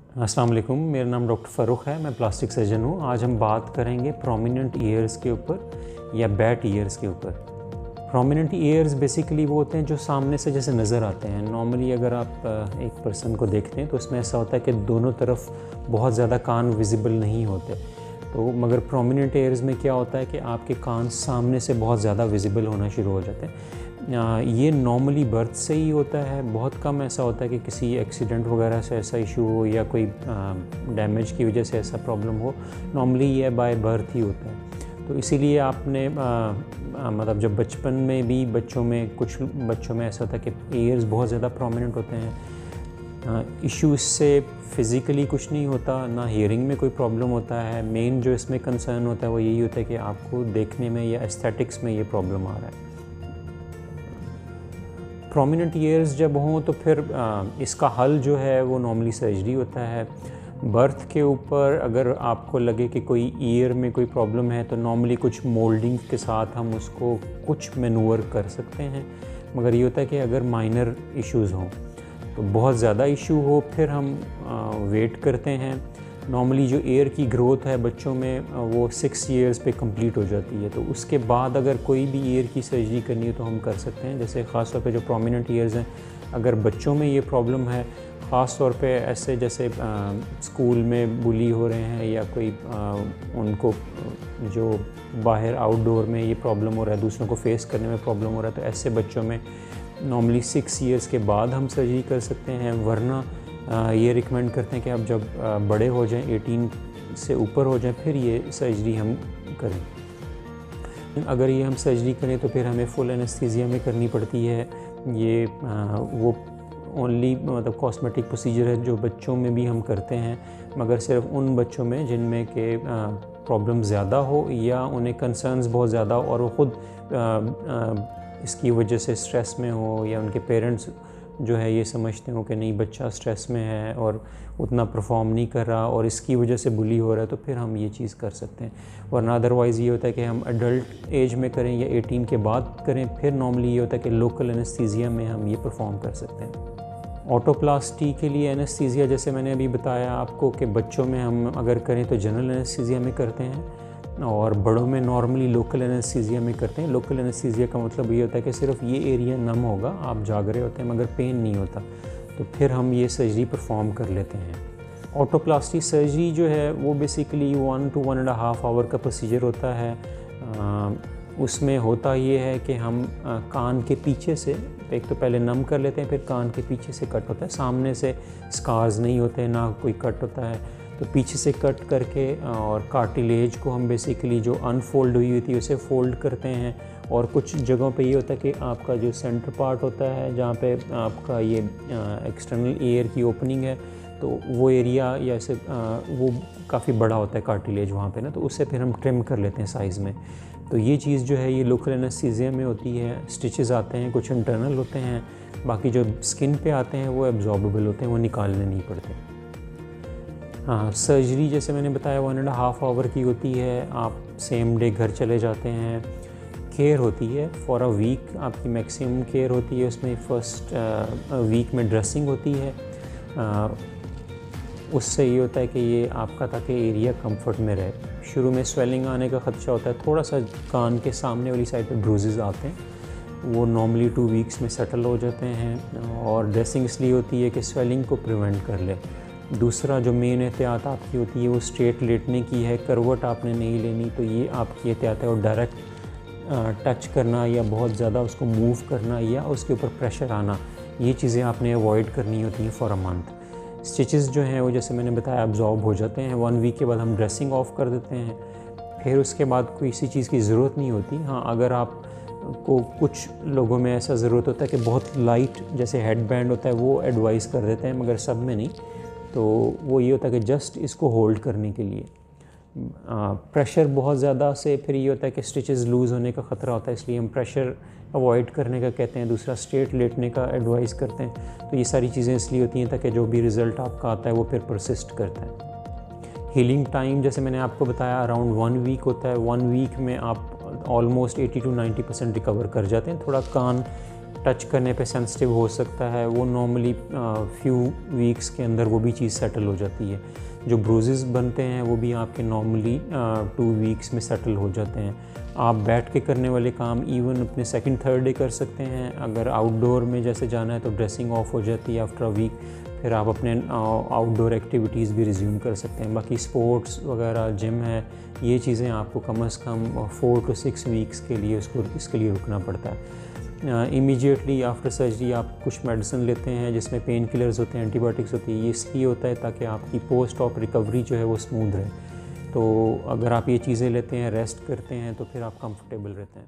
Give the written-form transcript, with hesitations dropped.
अस्सलाम वालेकुम, मेरा नाम डॉक्टर फ़ारूक है। मैं प्लास्टिक सर्जन हूँ। आज हम बात करेंगे प्रोमिनेंट ईयर्स के ऊपर या बैट ईयर्स के ऊपर। प्रोमिनेंट ईयर्स बेसिकली वो होते हैं जो सामने से जैसे नज़र आते हैं। नॉर्मली अगर आप एक पर्सन को देखते हैं तो उसमें ऐसा होता है कि दोनों तरफ बहुत ज़्यादा कान विजिबल नहीं होते। तो मगर प्रोमिनेंट ईयर्स में क्या होता है कि आपके कान सामने से बहुत ज़्यादा विजिबल होना शुरू हो जाते हैं। ये नॉर्मली बर्थ से ही होता है। बहुत कम ऐसा होता है कि किसी एक्सीडेंट वगैरह से ऐसा इशू हो या कोई डैमेज की वजह से ऐसा प्रॉब्लम हो। नॉर्मली ये बाय बर्थ ही होता है। तो इसीलिए आपने मतलब जब बचपन में भी कुछ बच्चों में ऐसा होता है कि ईयर्स बहुत ज़्यादा प्रोमिनेंट होते हैं। इशू इससे फ़िज़िकली कुछ नहीं होता, ना हियरिंग में कोई प्रॉब्लम होता है। मेन जो इसमें कंसर्न होता है वो यही होता है कि आपको देखने में या एस्थेटिक्स में ये प्रॉब्लम आ रहा है। प्रोमिनेंट ईयर्स जब हों तो फिर इसका हल जो है वो नॉर्मली सर्जरी होता है। बर्थ के ऊपर अगर आपको लगे कि कोई ईयर में कोई प्रॉब्लम है तो नॉर्मली कुछ मोल्डिंग के साथ हम उसको कुछ मैनूवर कर सकते हैं। मगर ये होता है कि अगर माइनर इश्यूज़ हों तो बहुत ज़्यादा इशू हो फिर हम वेट करते हैं। नॉर्मली जो ईयर की ग्रोथ है बच्चों में वो 6 ईयर्स पे कंप्लीट हो जाती है। तो उसके बाद अगर कोई भी ईयर की सर्जरी करनी है तो हम कर सकते हैं। जैसे ख़ास तौर पे जो प्रोमिनेंट ईयर्स हैं, अगर बच्चों में ये प्रॉब्लम है, ख़ास तौर पे ऐसे जैसे स्कूल में बुली हो रहे हैं या कोई उनको जो बाहर आउटडोर में ये प्रॉब्लम हो रहा है, दूसरों को फेस करने में प्रॉब्लम हो रहा है, तो ऐसे बच्चों में नॉर्मली 6 ईयर्स के बाद हम सर्जरी कर सकते हैं। वरना ये रिकमेंड करते हैं कि आप जब बड़े हो जाएं, 18 से ऊपर हो जाएं, फिर ये सर्जरी हम करें। अगर ये हम सर्जरी करें तो फिर हमें फुल एनेस्थीसिया में करनी पड़ती है। ये वो ओनली मतलब कॉस्मेटिक प्रोसीजर है जो बच्चों में भी हम करते हैं, मगर सिर्फ उन बच्चों में जिनमें के प्रॉब्लम ज़्यादा हो या उन्हें कंसर्न्स बहुत ज़्यादा हो और वो ख़ुद इसकी वजह से स्ट्रेस में हो, या उनके पेरेंट्स जो है ये समझते हो कि नहीं बच्चा स्ट्रेस में है और उतना परफॉर्म नहीं कर रहा और इसकी वजह से बुली हो रहा है, तो फिर हम ये चीज़ कर सकते हैं। वरना अदरवाइज़ ये होता है कि हम एडल्ट एज में करें या 18 के बाद करें, फिर नॉर्मली ये होता है कि लोकल एनेस्थीसिया में हम ये परफॉर्म कर सकते हैं। ऑटोप्लास्टी के लिए एनेस्थीसिया जैसे मैंने अभी बताया आपको कि बच्चों में हम अगर करें तो जनरल एनेस्थीसिया में करते हैं और बड़ों में नॉर्मली लोकल एनेस्थीसिया में करते हैं। लोकल एनेस्थीसिया का मतलब ये होता है कि सिर्फ ये एरिया नम होगा, आप जाग रहे होते हैं मगर पेन नहीं होता, तो फिर हम ये सर्जरी परफॉर्म कर लेते हैं। ऑटोप्लास्टी सर्जरी जो है वो बेसिकली 1 to 1.5 आवर का प्रोसीजर होता है। उसमें होता ये है कि हम कान के पीछे से एक तो पहले नम कर लेते हैं, फिर कान के पीछे से कट होता है। सामने से स्कार्स नहीं होते, ना कोई कट होता है, तो पीछे से कट करके और कार्टिलेज को हम बेसिकली जो अनफोल्ड हुई थी उसे फोल्ड करते हैं। और कुछ जगहों पे ये होता है कि आपका जो सेंटर पार्ट होता है जहाँ पे आपका ये एक्सटर्नल एयर की ओपनिंग है, तो वो एरिया या ऐसे वो काफ़ी बड़ा होता है कार्टिलेज वहाँ पे ना, तो उससे फिर हम ट्रिम कर लेते हैं साइज़ में। तो ये चीज़ जो है ये लोकल एनेस्थीसिया में होती है। स्टिचेस आते हैं, कुछ इंटरनल होते हैं, बाकी जो स्किन पे आते हैं वो एब्जॉर्बेबल होते हैं, वो निकालने नहीं पड़ते। हाँ, सर्जरी जैसे मैंने बताया 1.5 आवर की होती है। आप सेम डे घर चले जाते हैं। केयर होती है फॉर अ वीक, आपकी मैक्सिमम केयर होती है। उसमें फर्स्ट वीक में ड्रेसिंग होती है। उससे ये होता है कि ये आपका ताकि एरिया कंफर्ट में रहे। शुरू में स्वेलिंग आने का ख़दशा होता है, थोड़ा सा कान के सामने वाली साइड पे ब्रूजेज़ आते हैं, वो नॉर्मली 2 वीक्स में सेटल हो जाते हैं। और ड्रेसिंग इसलिए होती है कि स्वेलिंग को प्रिवेंट कर ले। दूसरा जो मेन एहतियात आपकी होती है वो स्ट्रेट लेटने की है, करवट आपने नहीं लेनी, तो ये आपकी एहतियात है। और डायरेक्ट टच करना या बहुत ज़्यादा उसको मूव करना या उसके ऊपर प्रेशर आना, ये चीज़ें आपने अवॉइड करनी होती हैं फॉर अ मंथ। स्टिचेस जो हैं वो जैसे मैंने बताया अब्जॉर्ब हो जाते हैं। 1 वीक के बाद हम ड्रेसिंग ऑफ कर देते हैं, फिर उसके बाद कोई इसी चीज़ की ज़रूरत नहीं होती। हाँ, अगर आप को कुछ लोगों में ऐसा ज़रूरत होता है कि बहुत लाइट जैसे हेड बैंड होता है वो एडवाइस कर देते हैं, मगर सब में नहीं। तो वो ये होता है कि जस्ट इसको होल्ड करने के लिए। प्रेशर बहुत ज़्यादा से फिर ये होता है कि स्टिचेस लूज़ होने का ख़तरा होता है, इसलिए हम प्रेशर अवॉइड करने का कहते हैं। दूसरा स्ट्रेट लेटने का एडवाइस करते हैं। तो ये सारी चीज़ें इसलिए होती हैं ताकि जो भी रिज़ल्ट आपका आता है वो फिर परसिस्ट करता है। हीलिंग टाइम जैसे मैंने आपको बताया अराउंड 1 वीक होता है। 1 वीक में आप ऑलमोस्ट 80 to 90% रिकवर कर जाते हैं। थोड़ा कान टच करने पे सेंसिटिव हो सकता है, वो नॉर्मली फ्यू वीक्स के अंदर वो भी चीज़ सेटल हो जाती है। जो ब्रूजेस बनते हैं वो भी आपके नॉर्मली 2 वीक्स में सेटल हो जाते हैं। आप बैठ के करने वाले काम इवन अपने सेकंड थर्ड डे कर सकते हैं। अगर आउटडोर में जैसे जाना है तो ड्रेसिंग ऑफ हो जाती है आफ्टर अ वीक, फिर आप अपने आउटडोर एक्टिविटीज़ भी रिज्यूम कर सकते हैं। बाकी स्पोर्ट्स वगैरह, जिम है, ये चीज़ें आपको कम से कम 4 to 6 वीक्स के लिए इसके लिए रुकना पड़ता है। इमीडिएटली आफ्टर सर्जरी आप कुछ मेडिसिन लेते हैं जिसमें पेन किलर्स होते हैं, एंटीबायोटिक्स होती है। ये इसलिए होता है ताकि आपकी पोस्ट ऑप रिकवरी जो है वो स्मूथ रहे। तो अगर आप ये चीज़ें लेते हैं, रेस्ट करते हैं, तो फिर आप कंफर्टेबल रहते हैं।